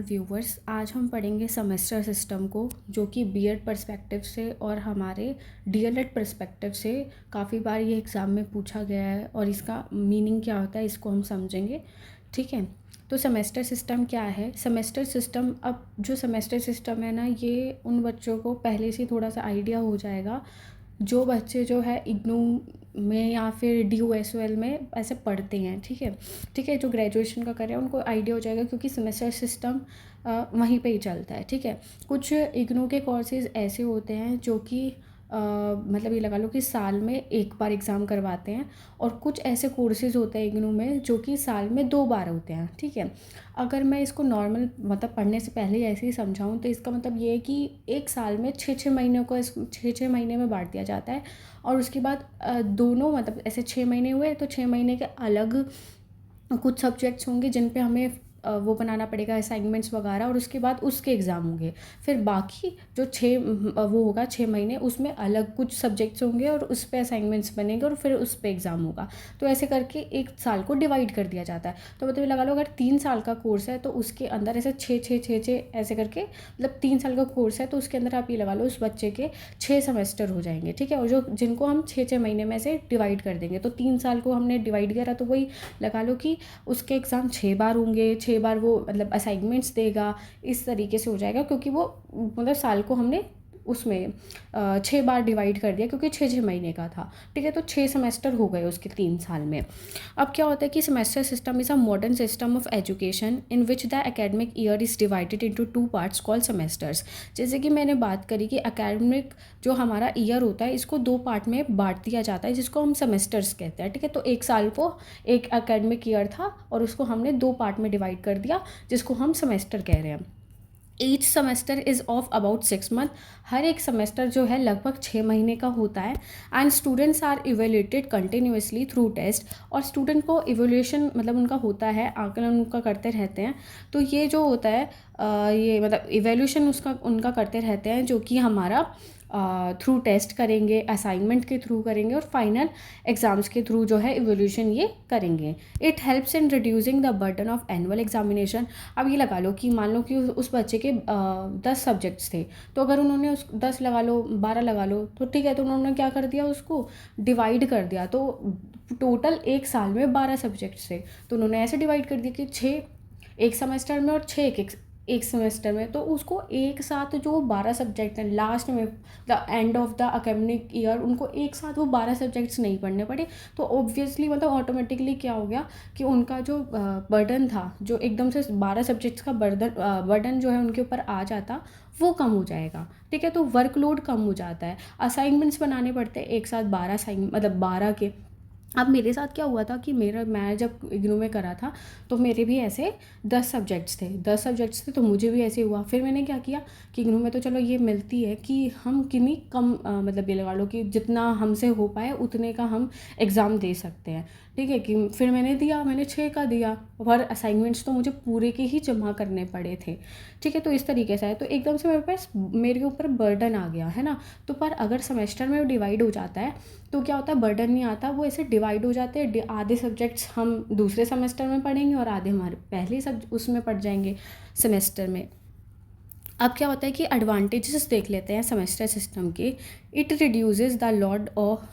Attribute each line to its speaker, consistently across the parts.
Speaker 1: Viewers, आज हम पढ़ेंगे सेमेस्टर सिस्टम को, जो कि बीएड पर्सपेक्टिव से और हमारे डीएलएड पर्सपेक्टिव से काफ़ी बार ये एग्ज़ाम में पूछा गया है और इसका मीनिंग क्या होता है इसको हम समझेंगे। ठीक है, तो सेमेस्टर सिस्टम क्या है? सेमेस्टर सिस्टम, अब जो सेमेस्टर सिस्टम है ना, ये उन बच्चों को पहले से थोड़ा सा आइडिया हो जाएगा जो बच्चे जो है इग्नू में या फिर DOSOL में ऐसे पढ़ते हैं। ठीक है, जो ग्रेजुएशन का कर रहे हैं उनको आइडिया हो जाएगा, क्योंकि सेमेस्टर सिस्टम वहीं पे ही चलता है। ठीक है, कुछ इग्नू के कोर्सेज़ ऐसे होते हैं जो कि मतलब ये लगा लो कि साल में एक बार एग्ज़ाम करवाते हैं, और कुछ ऐसे कोर्सेज़ होते हैं इग्नू में जो कि साल में 2 बार होते हैं। ठीक है, अगर मैं इसको नॉर्मल मतलब पढ़ने से पहले ही ऐसे ही समझाऊँ तो इसका मतलब ये है कि एक साल में 6-6 महीनों को 6-6 महीने में बाँट दिया जाता है, और उसके बाद दोनों मतलब ऐसे 6 महीने हुए तो 6 महीने के अलग कुछ सब्जेक्ट्स होंगे जिन पे हमें वो बनाना पड़ेगा असाइनमेंट्स वगैरह, और उसके बाद उसके एग्ज़ाम होंगे। फिर बाकी जो वो होगा 6 महीने, उसमें अलग कुछ सब्जेक्ट्स होंगे और उस पे असाइनमेंट्स बनेंगे और फिर उस पे एग्ज़ाम होगा। तो ऐसे करके एक साल को डिवाइड कर दिया जाता है। तो मतलब लगा लो अगर 3 साल का कोर्स है तो उसके अंदर ऐसे 6-6-6-6 ऐसे करके, मतलब 3 साल का कोर्स है तो उसके अंदर आप ये लगा लो उस बच्चे के 6 सेमेस्टर हो जाएंगे। ठीक है, और जो जिनको हम 6-6 महीने में से डिवाइड कर देंगे, तो 3 साल को हमने डिवाइड करा तो वही लगा लो कि उसके एग्ज़ाम 6 बार होंगे, 6 बार वो मतलब असाइनमेंट्स देगा। इस तरीके से हो जाएगा, क्योंकि वो मतलब साल को हमने उसमें 6 बार डिवाइड कर दिया, क्योंकि 6-6 महीने का था। ठीक है, तो 6 सेमेस्टर हो गए उसके 3 साल में। अब क्या होता है कि semester system is a modern system of education in which the academic year is divided into 2 parts called semesters. जैसे कि मैंने बात करी कि एकेडमिक जो हमारा ईयर होता है इसको 2 पार्ट में बांट दिया जाता है, जिसको हम सेमेस्टर्स कहते हैं। ठीक है, तो एक साल को एक एकेडमिक ईयर था और उसको हमने 2 पार्ट में डिवाइड कर दिया, जिसको हम सेमेस्टर कह रहे हैं। Each semester is of about 6 month. हर एक सेमेस्टर जो है लगभग 6 महीने का होता है। And students are evaluated continuously through test. और स्टूडेंट को इवेल्यूएशन मतलब उनका होता है, आकलन उनका करते रहते हैं। तो ये जो होता है ये मतलब इवेल्यूशन उसका उनका करते रहते हैं, जो कि हमारा थ्रू टेस्ट करेंगे, असाइनमेंट के थ्रू करेंगे, और फाइनल एग्ज़ाम्स के थ्रू जो है इवोल्यूशन ये करेंगे। It helps in reducing the burden of annual examination. अब ये लगा लो कि मान लो कि उस बच्चे के 10 सब्जेक्ट्स थे, तो अगर उन्होंने उस 10 लगा लो, 12 लगा लो, तो ठीक है, तो उन्होंने क्या कर दिया, उसको डिवाइड कर दिया। तो टोटल एक साल में 12 सब्जेक्ट्स थे, तो उन्होंने ऐसे डिवाइड कर दिया कि 6 एक सेमेस्टर में और 6 एक सेमेस्टर में। तो उसको एक साथ जो 12 सब्जेक्ट हैं लास्ट में the end of the academic year, उनको एक साथ वो 12 सब्जेक्ट्स नहीं पढ़ने पड़े। तो ऑब्वियसली मतलब ऑटोमेटिकली क्या हो गया कि उनका जो बर्डन था, जो एकदम से 12 सब्जेक्ट्स का बर्डन जो है उनके ऊपर आ जाता, वो कम हो जाएगा। ठीक है, तो वर्कलोड कम हो जाता है। असाइनमेंट्स बनाने पड़ते हैं एक साथ 12 असाइनमेंट, मतलब 12 के। अब मेरे साथ क्या हुआ था कि मैं जब इग्नू में करा था तो मेरे भी ऐसे 10 सब्जेक्ट्स थे, तो मुझे भी ऐसे हुआ। फिर मैंने क्या किया कि इग्नू में तो चलो ये मिलती है कि हम किन्हीं कम मतलब ये लगा लो कि जितना हमसे हो पाए उतने का हम एग्ज़ाम दे सकते हैं। ठीक है, कि फिर मैंने 6 का दिया, और असाइनमेंट्स तो मुझे पूरे के ही जमा करने पड़े थे। ठीक है, तो इस तरीके से है, तो एकदम से मेरे ऊपर बर्डन आ गया है ना। तो पर अगर सेमेस्टर में डिवाइड हो जाता है तो क्या होता है, बर्डन नहीं आता, वो ऐसे डिवाइड हो जाते हैं। आधे सब्जेक्ट्स हम दूसरे सेमेस्टर में पढ़ेंगे और आधे हमारे पहले उसमें पढ़ जाएंगे सेमेस्टर में। अब क्या होता है कि एडवांटेजेस देख लेते हैं सेमेस्टर सिस्टम के। It reduces the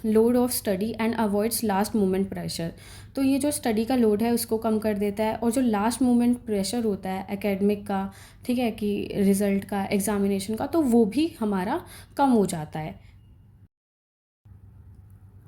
Speaker 1: load of study and avoids last moment pressure. तो ये जो स्टडी का लोड है उसको कम कर देता है, और जो लास्ट मोमेंट प्रेशर होता है एकेडमिक का, ठीक है, कि रिज़ल्ट का, एग्ज़ामिनेशन का, तो वो भी हमारा कम हो जाता है।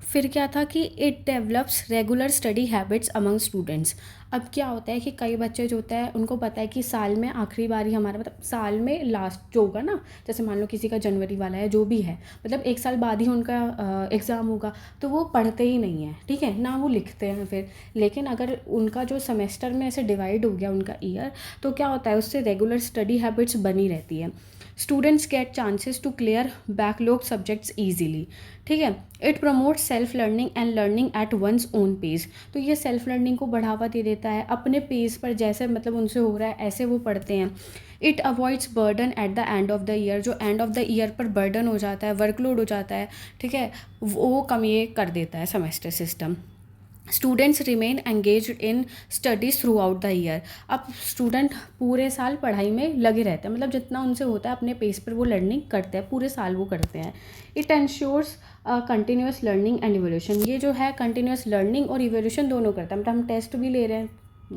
Speaker 1: फिर क्या था कि it develops regular study habits among students. अब क्या होता है कि कई बच्चे जो होते हैं उनको पता है कि साल में आखिरी बारी हमारा मतलब साल में लास्ट जो होगा ना, जैसे मान लो किसी का जनवरी वाला है, जो भी है, मतलब एक साल बाद ही उनका एग्ज़ाम होगा, तो वो पढ़ते ही नहीं है। ठीक है ना, वो लिखते हैं फिर। लेकिन अगर उनका जो सेमेस्टर में ऐसे डिवाइड हो गया उनका ईयर, तो क्या होता है, उससे रेगुलर स्टडी हैबिट्स बनी रहती है। Students get chances to clear backlog subjects easily. ठीक है, it promotes self learning and learning at one's own pace. तो ये सेल्फ लर्निंग को बढ़ावा दे देता है, अपने पेस पर जैसे मतलब उनसे हो रहा है ऐसे वो पढ़ते हैं। It avoids burden at the end of the year. जो एंड ऑफ द ईयर पर बर्डन हो जाता है, वर्कलोड हो जाता है, ठीक है, वो कम ये कर देता है semester system. Students remain engaged in studies through out the year. अब स्टूडेंट पूरे साल पढ़ाई में लगे रहते हैं, मतलब जितना उनसे होता है अपने पेस पर वो लर्निंग करते हैं, पूरे साल वो करते हैं। It ensures continuous learning and evolution. ये जो है कंटिन्यूस लर्निंग और इवोल्यूशन दोनों करता है, मतलब हम टेस्ट भी ले रहे हैं,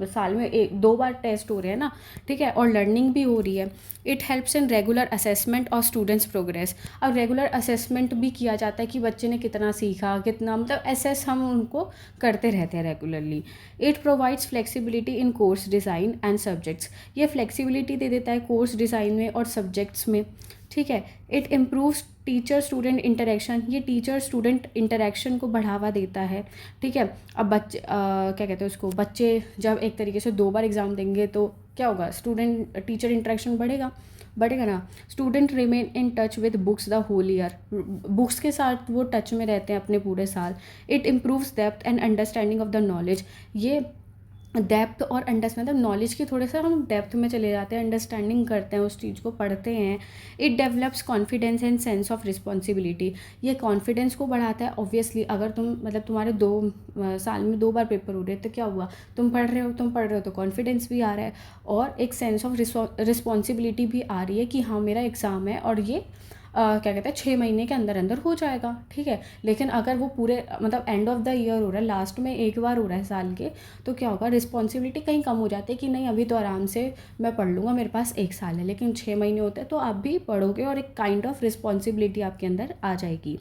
Speaker 1: साल में एक दो बार टेस्ट हो रहे हैं ना, ठीक है, और लर्निंग भी हो रही है। It helps in regular assessment और स्टूडेंट्स प्रोग्रेस। अब रेगुलर असेसमेंट भी किया जाता है कि बच्चे ने कितना सीखा, कितना, मतलब एसेस हम उनको करते रहते हैं regularly. It provides flexibility in course design and subjects. ये फ्लेक्सिबिलिटी दे देता है कोर्स डिज़ाइन में और सब्जेक्ट्स में, ठीक है। It improves teacher student interaction. ये टीचर स्टूडेंट इंटरेक्शन को बढ़ावा देता है, ठीक है। अब बच्चे क्या कहते हैं उसको, बच्चे जब एक तरीके से 2 बार एग्ज़ाम देंगे तो क्या होगा, स्टूडेंट टीचर इंटरेक्शन बढ़ेगा ना। Student remain in touch with books the whole year. Books के साथ वो टच में रहते हैं अपने पूरे साल। It improves depth and understanding of the knowledge. ये डेप्थ और अंडरस्टैंड, मतलब नॉलेज की थोड़े सा हम डेप्थ में चले जाते हैं, अंडरस्टैंडिंग करते हैं, उस चीज़ को पढ़ते हैं। It develops confidence and sense of responsibility. ये कॉन्फिडेंस को बढ़ाता है ऑब्वियसली। अगर तुम, मतलब तुम्हारे साल में 2 बार पेपर हो रहे हैं तो क्या हुआ, तुम पढ़ रहे हो तो कॉन्फिडेंस भी आ रहा है, और एक सेंस ऑफ रिस्पॉन्सिबिलिटी भी आ रही है कि हाँ मेरा एग्ज़ाम है और ये क्या कहते हैं 6 महीने के अंदर अंदर हो जाएगा, ठीक है। लेकिन अगर वो पूरे, मतलब एंड ऑफ द ईयर हो रहा है, लास्ट में एक बार हो रहा है साल के, तो क्या होगा, रिस्पॉन्सिबिलिटी कहीं कम हो जाती है कि नहीं अभी तो आराम से मैं पढ़ लूँगा, मेरे पास 1 साल है। लेकिन 6 महीने होते हैं तो आप भी पढ़ोगे और एक काइंड ऑफ रिस्पॉन्सिबिलिटी आपके अंदर आ जाएगी।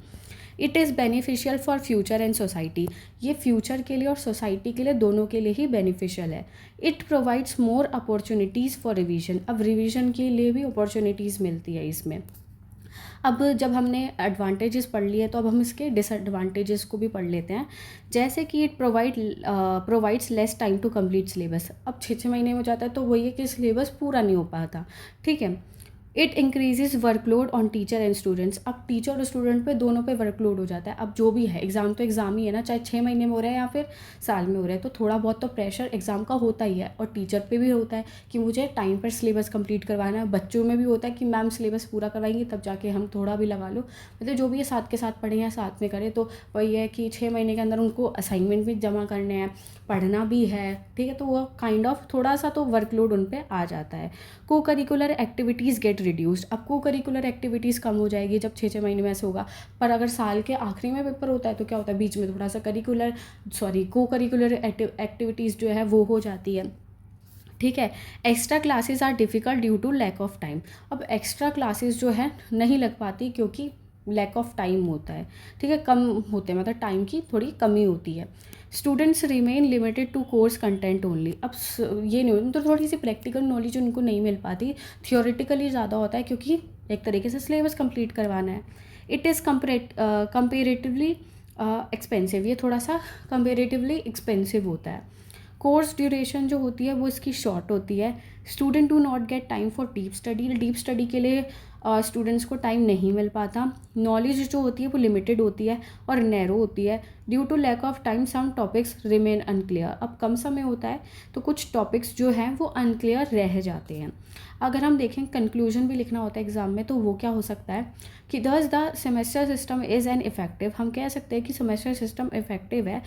Speaker 1: It is beneficial for future and society. ये फ्यूचर के लिए और सोसाइटी के लिए, दोनों के लिए ही बेनिफिशियल है। It provides more opportunities for revision. अब रिवीजन के लिए भी अपॉर्चुनिटीज़ मिलती है इसमें। अब जब हमने एडवांटेजेस पढ़ लिए तो अब हम इसके डिसएडवांटेजेस को भी पढ़ लेते हैं। जैसे कि it provides less time to complete syllabus. अब 6 महीने हो जाता है तो वही है कि सिलेबस पूरा नहीं हो पाता, ठीक है। It increases workload on teacher and students. अब टीचर और स्टूडेंट पे दोनों पे वर्कलोड हो जाता है। अब जो भी है, एग्ज़ाम तो एग्ज़ाम ही है ना, चाहे 6 महीने में हो रहा है या फिर साल में हो रहा है, तो थोड़ा बहुत तो प्रेशर एग्ज़ाम का होता ही है। और टीचर पे भी होता है कि मुझे टाइम पर सिलेबस कंप्लीट करवाना है। बच्चों में भी होता है कि मैम सिलेबस पूरा करवाएंगी तब जाके हम थोड़ा भी लगा लो, मतलब जो भी है साथ के साथ पढ़ें या साथ में करें। तो वही है कि 6 महीने के अंदर उनको असाइनमेंट भी जमा करने हैं, पढ़ना भी है, ठीक है। तो वो काइंड ऑफ थोड़ा सा तो वर्कलोड उन पर आ जाता है। को करिकुलर एक्टिविटीज़ गेट रिड्यूस्ड। अब को करिकुलर एक्टिविटीज़ कम हो जाएगी जब 6 महीने में ऐसे होगा। पर अगर साल के आखिरी में पेपर होता है तो क्या होता है, बीच में थोड़ा सा को करिकुलर एक्टिविटीज़ जो है वो हो जाती है, ठीक है। Extra classes are difficult due to lack of time. अब एक्स्ट्रा क्लासेस जो है नहीं लग पाती क्योंकि लैक ऑफ टाइम होता है, ठीक है, कम होते हैं, मतलब टाइम की थोड़ी कमी होती है। Students remain limited to course content only. अब ये नहीं होता, तो थोड़ी सी प्रैक्टिकल नॉलेज उनको नहीं मिल पाती, थियोरेटिकली ज़्यादा होता है क्योंकि एक तरीके से सिलेबस कंप्लीट करवाना है। It is comparatively expensive. ये थोड़ा सा कंपेरेटिवली एक्सपेंसिव होता है। कोर्स ड्यूरेशन जो होती है वो इसकी शॉर्ट होती है। Student do not get time for deep study. Deep study के लिए स्टूडेंट्स को टाइम नहीं मिल पाता। नॉलेज जो होती है वो लिमिटेड होती है और नैरो होती है। Due to lack of time some topics remain unclear. अब कम समय होता है तो कुछ टॉपिक्स जो हैं वो अनक्लियर रह जाते हैं। अगर हम देखें कंक्लूजन भी लिखना होता है एग्ज़ाम में, तो वो क्या हो सकता है कि दस the semester system is an effective. हम कह सकते हैं कि सेमेस्टर सिस्टम इफेक्टिव है,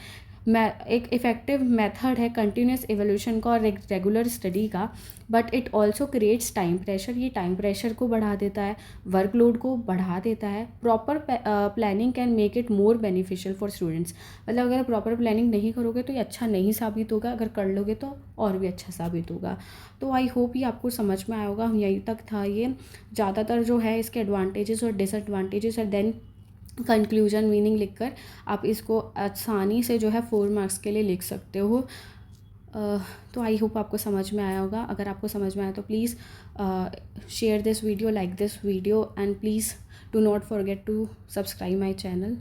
Speaker 1: एक इफ़ेक्टिव मेथड है कंटिन्यूस एवोल्यूशन का और रेगुलर स्टडी का। But it also creates time pressure. ये टाइम प्रेशर को बढ़ा देता है, वर्कलोड को बढ़ा देता है। Proper planning can make it more beneficial for students. मतलब अगर प्रॉपर प्लानिंग नहीं करोगे तो ये अच्छा नहीं साबित होगा, अगर कर लोगे तो और भी अच्छा साबित होगा। तो आई होप ये आपको समझ में आया होगा। यहीं तक था ये। ज़्यादातर जो है इसके एडवांटेजेस और डिसएडवांटेजेस और देन कंक्लूजन मीनिंग लिखकर आप इसको आसानी से जो है 4 मार्क्स के लिए लिख सकते हो। तो आई होप आपको समझ में आया होगा। अगर आपको समझ में आया तो please share this video, like this video, and please do not forget to subscribe my channel.